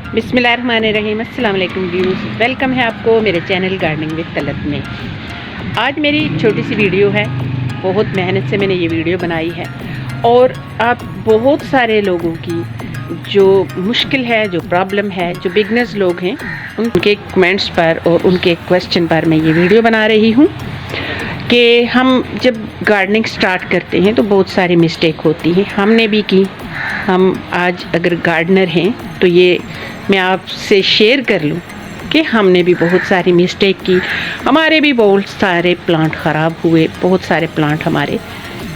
बिस्मिल्लाहिर्रहमानिर्रहीम। अस्सलाम वालेकुम व्यूज़, वेलकम है आपको मेरे चैनल गार्डनिंग विद तलत में। आज मेरी छोटी सी वीडियो है, बहुत मेहनत से मैंने ये वीडियो बनाई है और आप बहुत सारे लोगों की जो मुश्किल है, जो प्रॉब्लम है, जो बिगनर्स लोग हैं, उनके कमेंट्स पर और उनके क्वेश्चन पर मैं ये वीडियो बना रही हूँ कि हम जब गार्डनिंग स्टार्ट करते हैं तो बहुत सारी मिस्टेक होती है, हमने भी की। हम आज अगर गार्डनर हैं तो ये मैं आपसे शेयर कर लूँ कि हमने भी बहुत सारी मिस्टेक की, हमारे भी बहुत सारे प्लांट ख़राब हुए, बहुत सारे प्लांट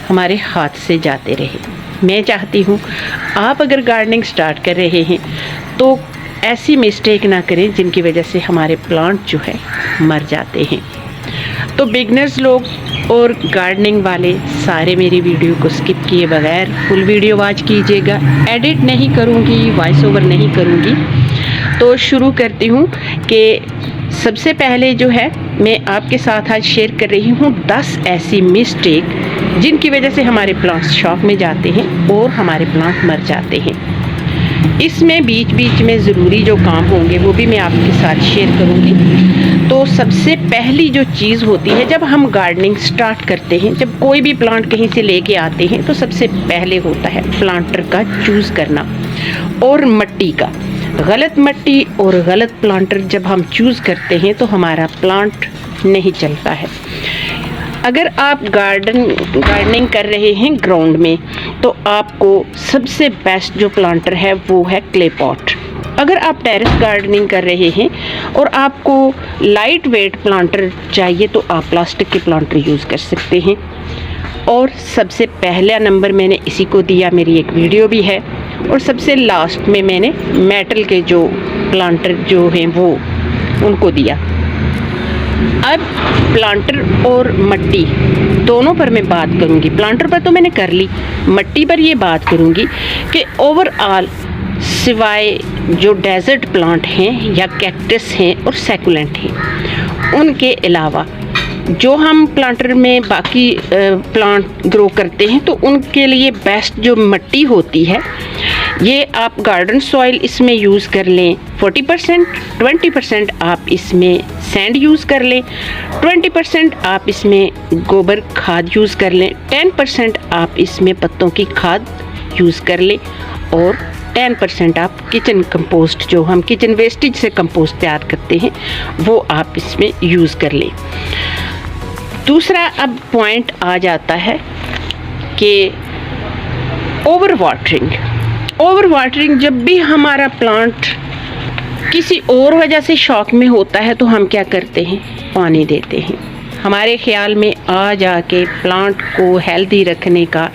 हमारे हाथ से जाते रहे। मैं चाहती हूँ आप अगर गार्डनिंग स्टार्ट कर रहे हैं तो ऐसी मिस्टेक ना करें जिनकी वजह से हमारे प्लांट जो है मर जाते हैं। तो बिगनर्स लोग और गार्डनिंग वाले सारे मेरी वीडियो को स्किप किए बगैर फुल वीडियो वॉच कीजिएगा। एडिट नहीं करूँगी, वॉइस ओवर नहीं करूँगी। तो शुरू करती हूँ कि सबसे पहले जो है मैं आपके साथ आज शेयर कर रही हूँ 10 ऐसी मिस्टेक जिनकी वजह से हमारे प्लांट्स शॉक में जाते हैं और हमारे प्लांट मर जाते हैं। इसमें बीच बीच में ज़रूरी जो काम होंगे वो भी मैं आपके साथ शेयर करूँगी। तो सबसे पहली जो चीज़ होती है जब हम गार्डनिंग स्टार्ट करते हैं, जब कोई भी प्लांट कहीं से लेके आते हैं तो सबसे पहले होता है प्लांटर का चूज़ करना और मिट्टी का। गलत मिट्टी और गलत प्लांटर जब हम चूज़ करते हैं तो हमारा प्लांट नहीं चलता है। अगर आप गार्डनिंग कर रहे हैं ग्राउंड में तो आपको सबसे बेस्ट जो प्लांटर है वो है क्ले पॉट। अगर आप टेरेस गार्डनिंग कर रहे हैं और आपको लाइट वेट प्लांटर चाहिए तो आप प्लास्टिक के प्लांटर यूज़ कर सकते हैं। और सबसे पहला नंबर मैंने इसी को दिया, मेरी एक वीडियो भी है। और सबसे लास्ट में मैंने मेटल के जो प्लांटर जो हैं वो उनको दिया। अब प्लांटर और मिट्टी दोनों पर मैं बात करूंगी। प्लांटर पर तो मैंने कर ली, मिट्टी पर ये बात करूंगी कि ओवरऑल सिवाय जो डेजर्ट प्लांट हैं या कैक्टस हैं और सैकुलेंट हैं, उनके अलावा जो हम प्लांटर में बाकी प्लांट ग्रो करते हैं तो उनके लिए बेस्ट जो मिट्टी होती है, ये आप गार्डन सॉइल इसमें यूज़ कर लें 40%, 20% आप इसमें सैंड यूज़ कर लें, 20% आप इसमें गोबर खाद यूज़ कर लें, 10% आप इसमें पत्तों की खाद यूज़ कर लें और 10% आप किचन कंपोस्ट, जो हम किचन वेस्टेज से कंपोस्ट तैयार करते हैं, वो आप इसमें यूज़ कर लें। दूसरा अब पॉइंट आ जाता है कि ओवर वाटरिंग। जब भी हमारा प्लांट किसी और वजह से शॉक में होता है तो हम क्या करते हैं, पानी देते हैं। हमारे ख्याल में आ जाके प्लांट को हेल्दी रखने का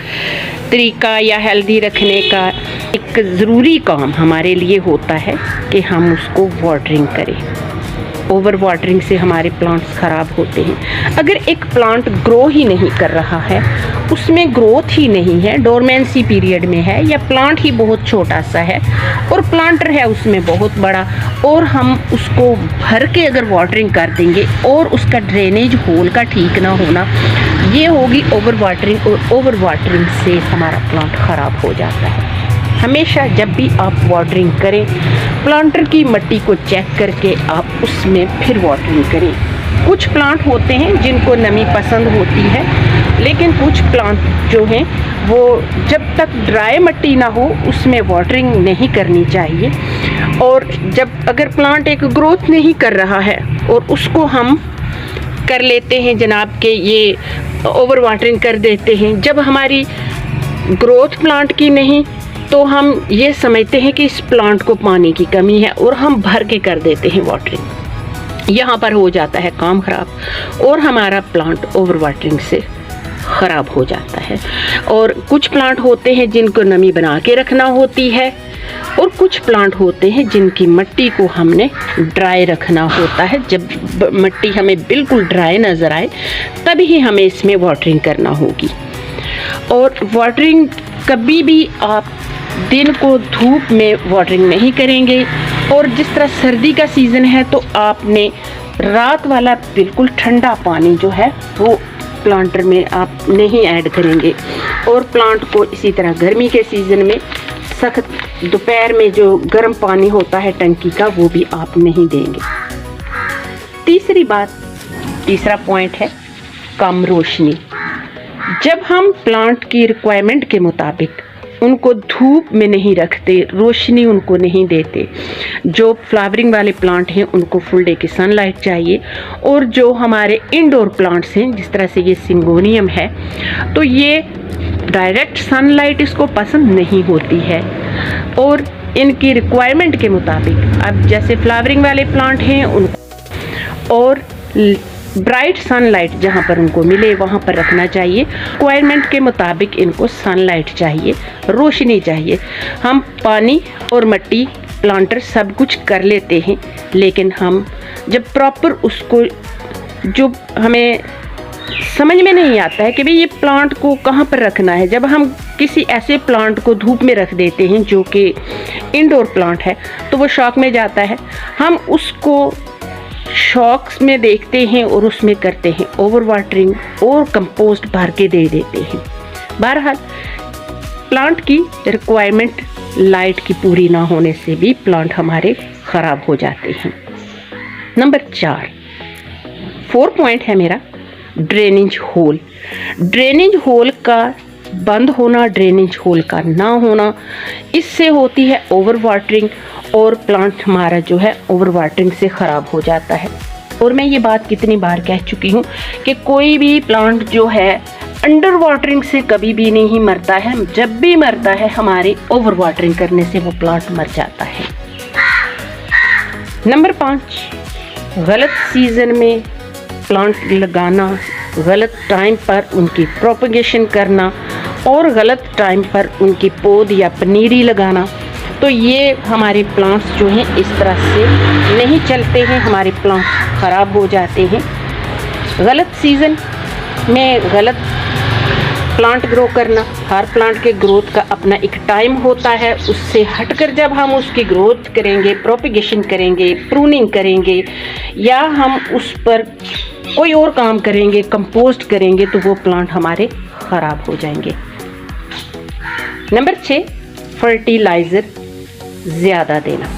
तरीका या हेल्दी रखने का एक ज़रूरी काम हमारे लिए होता है कि हम उसको वाटरिंग करें। ओवर वाटरिंग से हमारे प्लांट्स ख़राब होते हैं। अगर एक प्लांट ग्रो ही नहीं कर रहा है, उसमें ग्रोथ ही नहीं है, डोरमेंसी पीरियड में है, या प्लांट ही बहुत छोटा सा है और प्लांटर है उसमें बहुत बड़ा, और हम उसको भर के अगर वाटरिंग कर देंगे और उसका ड्रेनेज होल का ठीक ना होना, ये होगी ओवर वाटरिंग। और ओवर वाटरिंग से हमारा प्लांट ख़राब हो जाता है। हमेशा जब भी आप वाटरिंग करें, प्लांटर की मिट्टी को चेक करके आप उसमें फिर वाटरिंग करें। कुछ प्लांट होते हैं जिनको नमी पसंद होती है, लेकिन कुछ प्लांट जो हैं वो जब तक ड्राई मिट्टी ना हो उसमें वाटरिंग नहीं करनी चाहिए। और जब अगर प्लांट एक ग्रोथ नहीं कर रहा है और उसको हम कर लेते हैं जनाब के ये ओवर वाटरिंग कर देते हैं, जब हमारी ग्रोथ प्लांट की नहीं तो हम ये समझते हैं कि इस प्लांट को पानी की कमी है और हम भर के कर देते हैं वाटरिंग। यहाँ पर हो जाता है काम ख़राब और हमारा प्लांट ओवर वाटरिंग से ख़राब हो जाता है। और कुछ प्लांट होते हैं जिनको नमी बना के रखना होती है और कुछ प्लांट होते हैं जिनकी मिट्टी को हमने ड्राई रखना होता है। जब मिट्टी हमें बिल्कुल ड्राई नज़र आए तभी हमें इसमें वाटरिंग करना होगी। और वाटरिंग कभी भी आप दिन को धूप में वाटरिंग नहीं करेंगे। और जिस तरह सर्दी का सीज़न है तो आपने रात वाला बिल्कुल ठंडा पानी जो है वो प्लांटर में आप नहीं ऐड करेंगे। और प्लांट को इसी तरह गर्मी के सीज़न में सख्त दोपहर में जो गर्म पानी होता है टंकी का, वो भी आप नहीं देंगे। तीसरा पॉइंट है कम रोशनी। जब हम प्लांट की रिक्वायरमेंट के मुताबिक उनको धूप में नहीं रखते, रोशनी उनको नहीं देते, जो फ्लावरिंग वाले प्लांट हैं उनको फुल डे की सनलाइट चाहिए, और जो हमारे इंडोर प्लांट्स हैं जिस तरह से ये सिंगोनियम है, तो ये डायरेक्ट सनलाइट इसको पसंद नहीं होती है। और इनकी रिक्वायरमेंट के मुताबिक, अब जैसे फ्लावरिंग वाले प्लांट हैं उनको और ब्राइट सनलाइट जहाँ पर उनको मिले वहाँ पर रखना चाहिए। रिक्वायरमेंट के मुताबिक इनको सनलाइट चाहिए, रोशनी चाहिए। हम पानी और मिट्टी प्लांटर सब कुछ कर लेते हैं, लेकिन हम जब प्रॉपर उसको, जो हमें समझ में नहीं आता है कि भाई ये प्लांट को कहाँ पर रखना है, जब हम किसी ऐसे प्लांट को धूप में रख देते हैं जो कि इंडोर प्लांट है, तो वो शॉक में जाता है। हम उसको शॉक्स में देखते हैं और उसमें करते हैं ओवर वाटरिंग और कंपोस्ट भर के दे देते हैं। बहरहाल प्लांट की रिक्वायरमेंट लाइट की पूरी ना होने से भी प्लांट हमारे ख़राब हो जाते हैं। नंबर 4 पॉइंट है मेरा ड्रेनेज होल। ड्रेनेज होल का बंद होना, ड्रेनेज होल का ना होना, इससे होती है ओवर वाटरिंग और प्लांट हमारा जो है ओवर वाटरिंग से ख़राब हो जाता है। और मैं ये बात कितनी बार कह चुकी हूँ कि कोई भी प्लांट जो है अंडर वाटरिंग से कभी भी नहीं मरता है। जब भी मरता है हमारे ओवर वाटरिंग करने से वो प्लांट मर जाता है। नंबर 5, गलत सीज़न में प्लांट लगाना, गलत टाइम पर उनकी प्रोपगेशन करना और गलत टाइम पर उनकी पौध या पनीरी लगाना, तो ये हमारे प्लांट्स जो हैं इस तरह से नहीं चलते हैं, हमारे प्लांट्स ख़राब हो जाते हैं। गलत सीज़न में गलत प्लांट ग्रो करना, हर प्लांट के ग्रोथ का अपना एक टाइम होता है, उससे हटकर जब हम उसकी ग्रोथ करेंगे, प्रोपगेशन करेंगे, प्रूनिंग करेंगे या हम उस पर कोई और काम करेंगे, कंपोस्ट करेंगे, तो वो प्लांट हमारे ख़राब हो जाएंगे। नंबर 6, फर्टिलाइज़र ज़्यादा देना।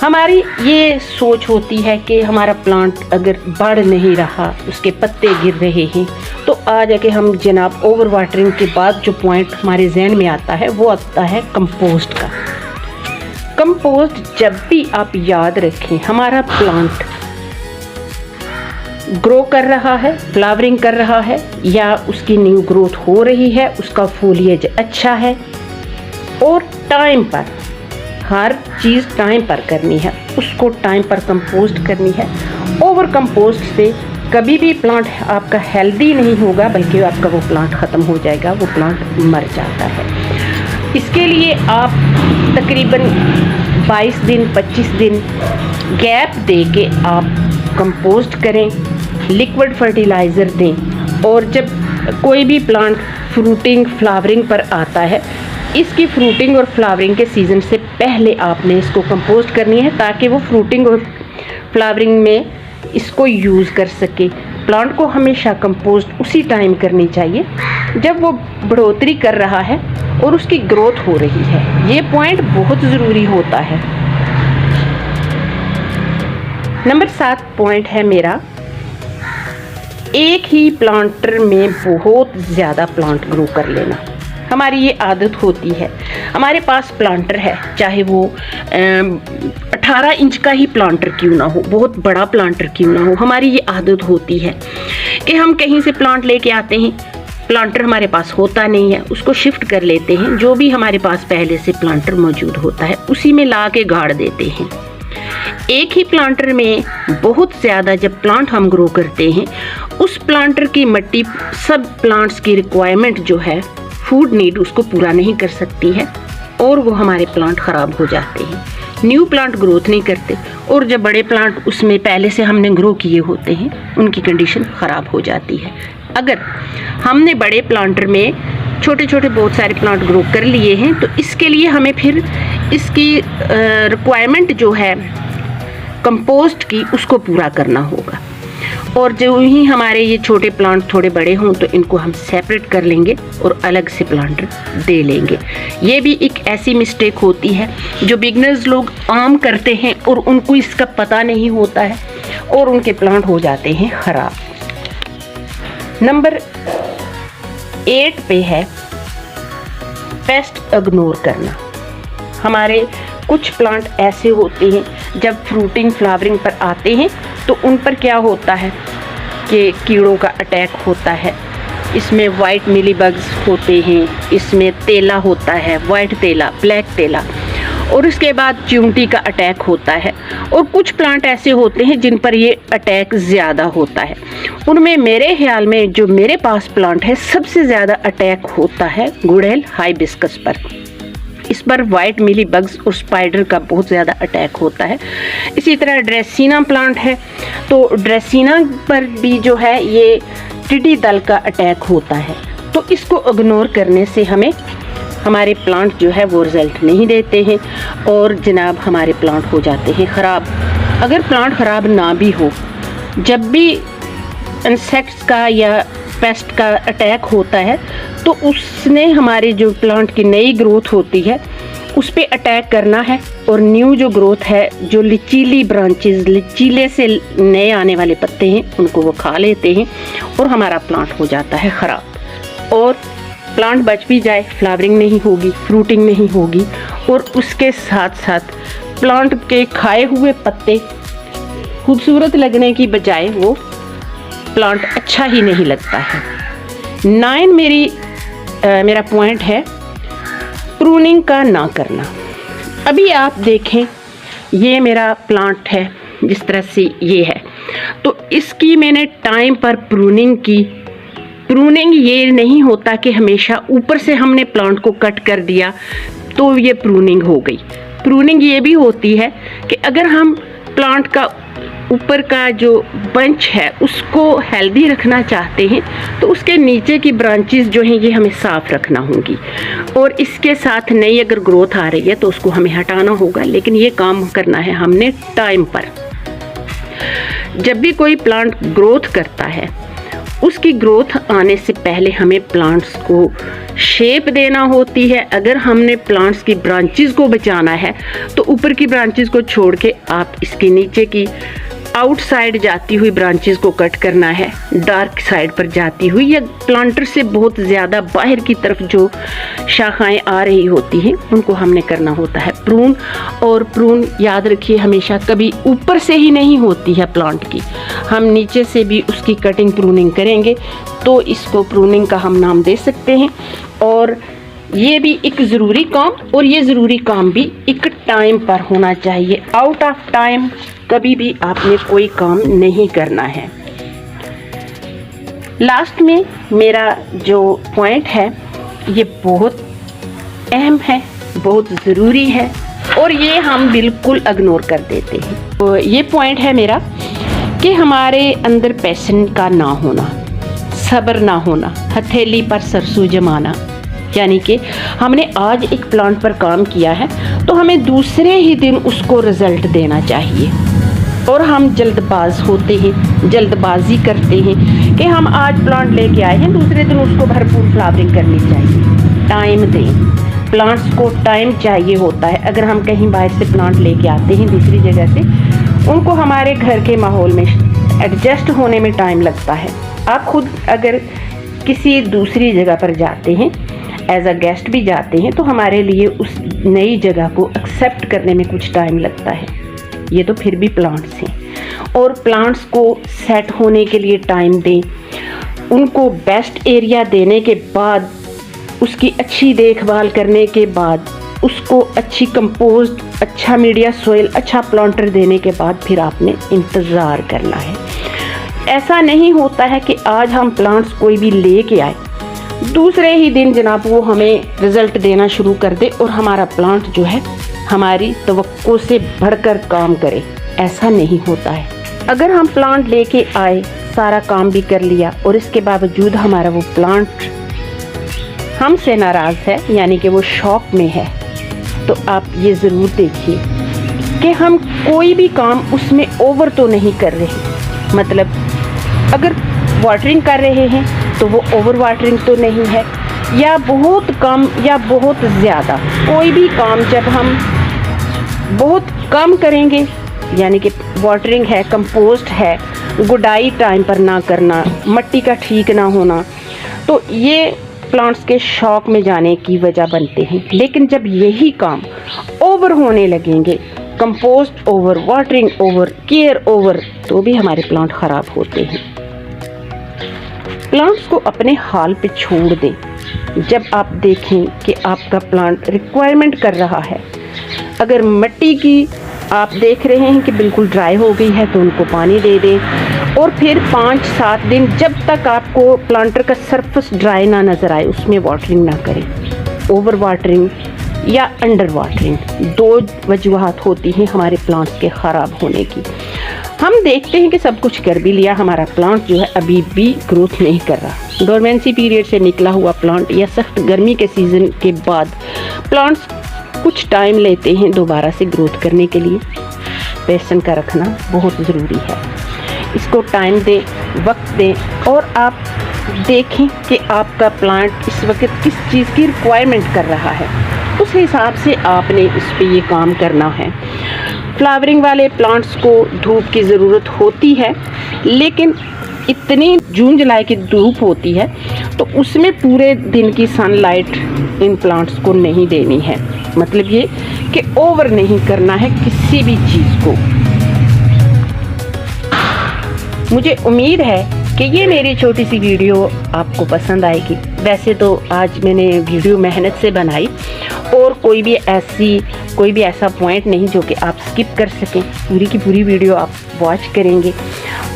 हमारी ये सोच होती है कि हमारा प्लांट अगर बढ़ नहीं रहा, उसके पत्ते गिर रहे हैं, तो आ जाके हम जनाब ओवर वाटरिंग के बाद जो पॉइंट हमारे जहन में आता है वो आता है कंपोस्ट का। कंपोस्ट जब भी आप याद रखें, हमारा प्लांट ग्रो कर रहा है, फ्लावरिंग कर रहा है या उसकी न्यू ग्रोथ हो रही है, उसका फोलिएज अच्छा है और टाइम पर, हर चीज़ टाइम पर करनी है, उसको टाइम पर कंपोस्ट करनी है। ओवर कंपोस्ट से कभी भी प्लांट आपका हेल्दी नहीं होगा, बल्कि आपका वो प्लांट ख़त्म हो जाएगा, वो प्लांट मर जाता है। इसके लिए आप तकरीबन 22 दिन 25 दिन गैप दे के आप कंपोस्ट करें, लिक्विड फर्टिलाइज़र दें। और जब कोई भी प्लांट फ्रूटिंग फ्लावरिंग पर आता है, इसकी फ्रूटिंग और फ्लावरिंग के सीज़न से पहले आपने इसको कंपोस्ट करनी है, ताकि वो फ्रूटिंग और फ्लावरिंग में इसको यूज़ कर सके। प्लांट को हमेशा कंपोस्ट उसी टाइम करनी चाहिए जब वो बढ़ोतरी कर रहा है और उसकी ग्रोथ हो रही है। ये पॉइंट बहुत ज़रूरी होता है। नंबर 7 पॉइंट है मेरा, एक ही प्लांटर में बहुत ज़्यादा प्लांट ग्रो कर लेना। हमारी ये आदत होती है, हमारे पास प्लांटर है, चाहे वो 18 इंच का ही प्लांटर क्यों ना हो, बहुत बड़ा प्लांटर क्यों ना हो, हमारी ये आदत होती है कि हम कहीं से प्लांट लेके आते हैं, प्लांटर हमारे पास होता नहीं है, उसको शिफ्ट कर लेते हैं, जो भी हमारे पास पहले से प्लांटर मौजूद होता है उसी में ला के गाड़ देते हैं। एक ही प्लांटर में बहुत ज़्यादा जब प्लांट हम ग्रो करते हैं, उस प्लांटर की मिट्टी सब प्लांट्स की रिक्वायरमेंट जो है, फूड नीड, उसको पूरा नहीं कर सकती है और वो हमारे प्लांट ख़राब हो जाते हैं, न्यू प्लांट ग्रोथ नहीं करते। और जब बड़े प्लांट उसमें पहले से हमने ग्रो किए होते हैं, उनकी कंडीशन ख़राब हो जाती है। अगर हमने बड़े प्लांटर में छोटे छोटे बहुत सारे प्लांट ग्रो कर लिए हैं, तो इसके लिए हमें फिर इसकी रिक्वायरमेंट जो है कंपोस्ट की, उसको पूरा करना होगा। और जो ही हमारे ये छोटे प्लांट थोड़े बड़े हों तो इनको हम सेपरेट कर लेंगे और अलग से प्लांटर दे लेंगे। ये भी एक ऐसी मिस्टेक होती है जो बिगनर्स लोग आम करते हैं और उनको इसका पता नहीं होता है और उनके प्लांट हो जाते हैं ख़राब। नंबर 8 पे है पेस्ट इग्नोर करना। हमारे कुछ प्लांट ऐसे होते हैं जब फ्रूटिंग फ्लावरिंग पर आते हैं तो उन पर क्या होता है कि कीड़ों का अटैक होता है। इसमें वाइट मिली बग्स होते हैं, इसमें तेला होता है, वाइट तेला, ब्लैक तेला, और उसके बाद च्यूंटी का अटैक होता है। और कुछ प्लांट ऐसे होते हैं जिन पर ये अटैक ज़्यादा होता है। उनमें मेरे ख्याल में जो मेरे पास प्लांट है सबसे ज़्यादा अटैक होता है गुड़हल हाइबिस्कस पर। इस पर वाइट मिली बग्स और स्पाइडर का बहुत ज़्यादा अटैक होता है। इसी तरह ड्रेसीना प्लांट है तो ड्रेसीना पर भी जो है ये टिड्डी दल का अटैक होता है। तो इसको इग्नोर करने से हमें हमारे प्लांट जो है वो रिज़ल्ट नहीं देते हैं और जनाब हमारे प्लांट हो जाते हैं ख़राब। अगर प्लांट ख़राब ना भी हो, जब भी इंसेक्ट्स का या पेस्ट का अटैक होता है तो उसने हमारे जो प्लांट की नई ग्रोथ होती है उस पे अटैक करना है और न्यू जो ग्रोथ है, जो लिचीली ब्रांचेस, लिचीले से नए आने वाले पत्ते हैं, उनको वो खा लेते हैं और हमारा प्लांट हो जाता है ख़राब। और प्लांट बच भी जाए, फ्लावरिंग नहीं होगी, फ्रूटिंग नहीं होगी और उसके साथ साथ प्लांट के खाए हुए पत्ते खूबसूरत लगने की बजाय वो प्लांट अच्छा ही नहीं लगता है। 9 मेरा पॉइंट है प्रूनिंग का ना करना। अभी आप देखें ये मेरा प्लांट है जिस तरह से ये है तो इसकी मैंने टाइम पर प्रूनिंग की। प्रूनिंग ये नहीं होता कि हमेशा ऊपर से हमने प्लांट को कट कर दिया तो ये प्रूनिंग हो गई। प्रूनिंग ये भी होती है कि अगर हम प्लांट का ऊपर का जो बंच है उसको हेल्दी रखना चाहते हैं तो उसके नीचे की ब्रांचेस जो हैं ये हमें साफ़ रखना होंगी और इसके साथ नई अगर ग्रोथ आ रही है तो उसको हमें हटाना होगा। लेकिन ये काम करना है हमने टाइम पर। जब भी कोई प्लांट ग्रोथ करता है उसकी ग्रोथ आने से पहले हमें प्लांट्स को शेप देना होती है। अगर हमने प्लांट्स की ब्रांचेस को बचाना है तो ऊपर की ब्रांचेस को छोड़ के आप इसके नीचे की आउटसाइड जाती हुई ब्रांचेस को कट करना है। डार्क साइड पर जाती हुई या प्लांटर से बहुत ज़्यादा बाहर की तरफ जो शाखाएं आ रही होती हैं उनको हमने करना होता है प्रून। और प्रून याद रखिए हमेशा कभी ऊपर से ही नहीं होती है प्लांट की, हम नीचे से भी उसकी कटिंग प्रूनिंग करेंगे तो इसको प्रूनिंग का हम नाम दे सकते हैं। और ये भी एक ज़रूरी काम, और ये ज़रूरी काम भी एक टाइम पर होना चाहिए। आउट ऑफ टाइम कभी भी आपने कोई काम नहीं करना है। लास्ट में मेरा जो पॉइंट है ये बहुत अहम है, बहुत ज़रूरी है और ये हम बिल्कुल इग्नोर कर देते हैं। तो ये पॉइंट है मेरा कि हमारे अंदर पैशन का ना होना, सब्र ना होना, हथेली पर सरसों जमाना। यानी कि हमने आज एक प्लांट पर काम किया है तो हमें दूसरे ही दिन उसको रिज़ल्ट देना चाहिए और हम जल्दबाज होते हैं, जल्दबाजी करते हैं कि हम आज प्लांट लेके आए हैं दूसरे दिन उसको भरपूर फ्लावरिंग करनी चाहिए। टाइम दें, प्लांट्स को टाइम चाहिए होता है। अगर हम कहीं बाहर से प्लांट लेके आते हैं दूसरी जगह से, उनको हमारे घर के माहौल में एडजस्ट होने में टाइम लगता है। आप खुद अगर किसी दूसरी जगह पर जाते हैं, एज अ गेस्ट भी जाते हैं, तो हमारे लिए उस नई जगह को एक्सेप्ट करने में कुछ टाइम लगता है। ये तो फिर भी प्लांट्स हैं और प्लांट्स को सेट होने के लिए टाइम दें, उनको बेस्ट एरिया देने के बाद, उसकी अच्छी देखभाल करने के बाद, उसको अच्छी कंपोस्ट, अच्छा मीडिया सॉइल, अच्छा प्लांटर देने के बाद फिर आपने इंतज़ार करना है। ऐसा नहीं होता है कि आज हम प्लांट्स कोई भी लेके आए, दूसरे ही दिन जनाब वो हमें रिज़ल्ट देना शुरू कर दे और हमारा प्लांट जो है हमारी तवक्को से बढ़कर काम करे। ऐसा नहीं होता है। अगर हम प्लांट लेके आए, सारा काम भी कर लिया और इसके बावजूद हमारा वो प्लांट हमसे नाराज़ है, यानी कि वो शॉक में है, तो आप ये ज़रूर देखिए कि हम कोई भी काम उसमें ओवर तो नहीं कर रहे। मतलब अगर वाटरिंग कर रहे हैं तो वो ओवर वाटरिंग तो नहीं है, या बहुत कम या बहुत ज़्यादा। कोई भी काम जब हम बहुत कम करेंगे, यानी कि वाटरिंग है, कंपोस्ट है, गुडाई टाइम पर ना करना, मिट्टी का ठीक ना होना, तो ये प्लांट्स के शौक में जाने की वजह बनते हैं। लेकिन जब यही काम ओवर होने लगेंगे, compost over, watering over, care over, तो भी हमारे प्लांट ख़राब होते हैं। प्लांट्स को अपने हाल पे छोड़ दें। जब आप देखें कि आपका प्लांट रिक्वायरमेंट कर रहा है, अगर मिट्टी की आप देख रहे हैं कि बिल्कुल ड्राई हो गई है, तो उनको पानी दे दें, और फिर 5-7 दिन जब तक आपको प्लांटर का सरफेस ड्राई ना नज़र आए उसमें वाटरिंग ना करें। ओवर वाटरिंग या अंडर वाटरिंग, 2 वजूहात होती हैं हमारे प्लांट्स के ख़राब होने की। हम देखते हैं कि सब कुछ कर भी लिया, हमारा प्लांट जो है अभी भी ग्रोथ नहीं कर रहा। डोरमेंसी पीरियड से निकला हुआ प्लांट या सख्त गर्मी के सीज़न के बाद प्लांट्स कुछ टाइम लेते हैं दोबारा से ग्रोथ करने के लिए। पेशेंस का रखना बहुत ज़रूरी है। इसको टाइम दें, वक्त दें, और आप देखें कि आपका प्लांट इस वक्त किस चीज़ की रिक्वायरमेंट कर रहा है, उस हिसाब से आपने इस पे ये काम करना है। फ्लावरिंग वाले प्लांट्स को धूप की ज़रूरत होती है, लेकिन इतनी जून जुलाई की धूप होती है तो उसमें पूरे दिन की सनलाइट इन प्लांट्स को नहीं देनी है। मतलब ये कि ओवर नहीं करना है किसी भी चीज़ को। मुझे उम्मीद है कि ये मेरी छोटी सी वीडियो आपको पसंद आएगी। वैसे तो आज मैंने वीडियो मेहनत से बनाई, और कोई भी ऐसा पॉइंट नहीं जो कि आप स्किप कर सकें। पूरी की पूरी वीडियो आप वॉच करेंगे,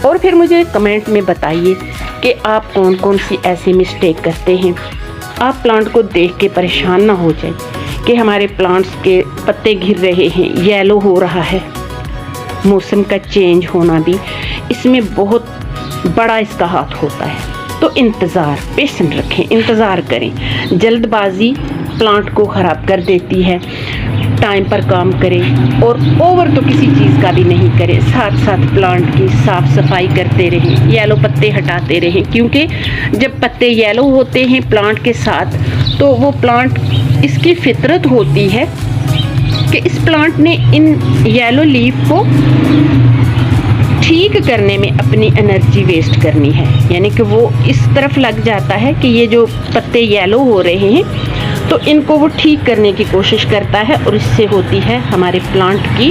और फिर मुझे कमेंट में बताइए कि आप कौन कौन सी ऐसी मिस्टेक करते हैं। आप प्लांट को देख के परेशान ना हो जाए कि हमारे प्लांट्स के पत्ते गिर रहे हैं, येलो हो रहा है। मौसम का चेंज होना भी इसमें बहुत बड़ा इसका हाथ होता है। तो इंतज़ार, पेशेंस रखें, इंतज़ार करें। जल्दबाजी प्लांट को ख़राब कर देती है। टाइम पर काम करें, और ओवर तो किसी चीज़ का भी नहीं करें। साथ साथ प्लांट की साफ़ सफाई करते रहें, येलो पत्ते हटाते रहें, क्योंकि जब पत्ते येलो होते हैं प्लांट के साथ, तो वो प्लांट, इसकी फितरत होती है कि इस प्लांट ने इन येलो लीफ को ठीक करने में अपनी एनर्जी वेस्ट करनी है। यानी कि वो इस तरफ लग जाता है कि ये जो पत्ते येलो हो रहे हैं, तो इनको वो ठीक करने की कोशिश करता है, और इससे होती है हमारे प्लांट की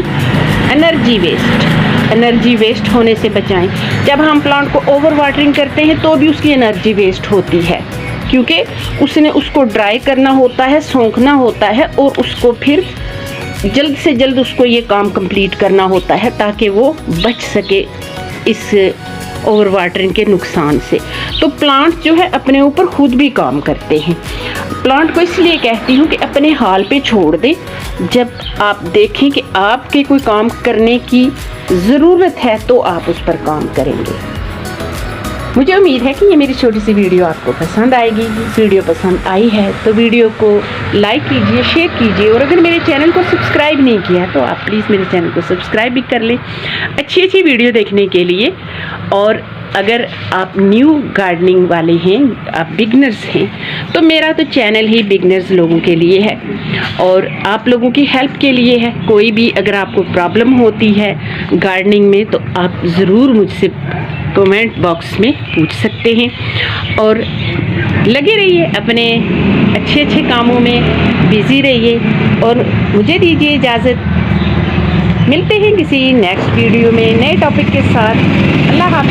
एनर्जी वेस्ट। एनर्जी वेस्ट होने से बचाएं। जब हम प्लांट को ओवर वाटरिंग करते हैं तो भी उसकी एनर्जी वेस्ट होती है, क्योंकि उसने उसको ड्राई करना होता है, सोखना होता है, और उसको फिर जल्द से जल्द उसको ये काम कंप्लीट करना होता है ताकि वो बच सके इस ओवर वाटरिंग के नुकसान से। तो प्लांट जो है अपने ऊपर खुद भी काम करते हैं। प्लांट को इसलिए कहती हूँ कि अपने हाल पे छोड़ दे। जब आप देखें कि आपके कोई काम करने की ज़रूरत है तो आप उस पर काम करेंगे। मुझे उम्मीद है कि ये मेरी छोटी सी वीडियो आपको पसंद आएगी। वीडियो पसंद आई है तो वीडियो को लाइक कीजिए, शेयर कीजिए, और अगर मेरे चैनल को सब्सक्राइब नहीं किया तो आप प्लीज़ मेरे चैनल को सब्सक्राइब भी कर लें अच्छी वीडियो देखने के लिए। और अगर आप न्यू गार्डनिंग वाले हैं, आप बिगनर्स हैं, तो मेरा तो चैनल ही बिगनर्स लोगों के लिए है और आप लोगों की हेल्प के लिए है। कोई भी अगर आपको प्रॉब्लम होती है गार्डनिंग में तो आप ज़रूर मुझसे कमेंट बॉक्स में पूछ सकते हैं। और लगे रहिए अपने अच्छे कामों में, बिज़ी रहिए, और मुझे दीजिए इजाज़त। मिलते हैं किसी नेक्स्ट वीडियो में नए टॉपिक के साथ। अल्लाह हाफ़िज़।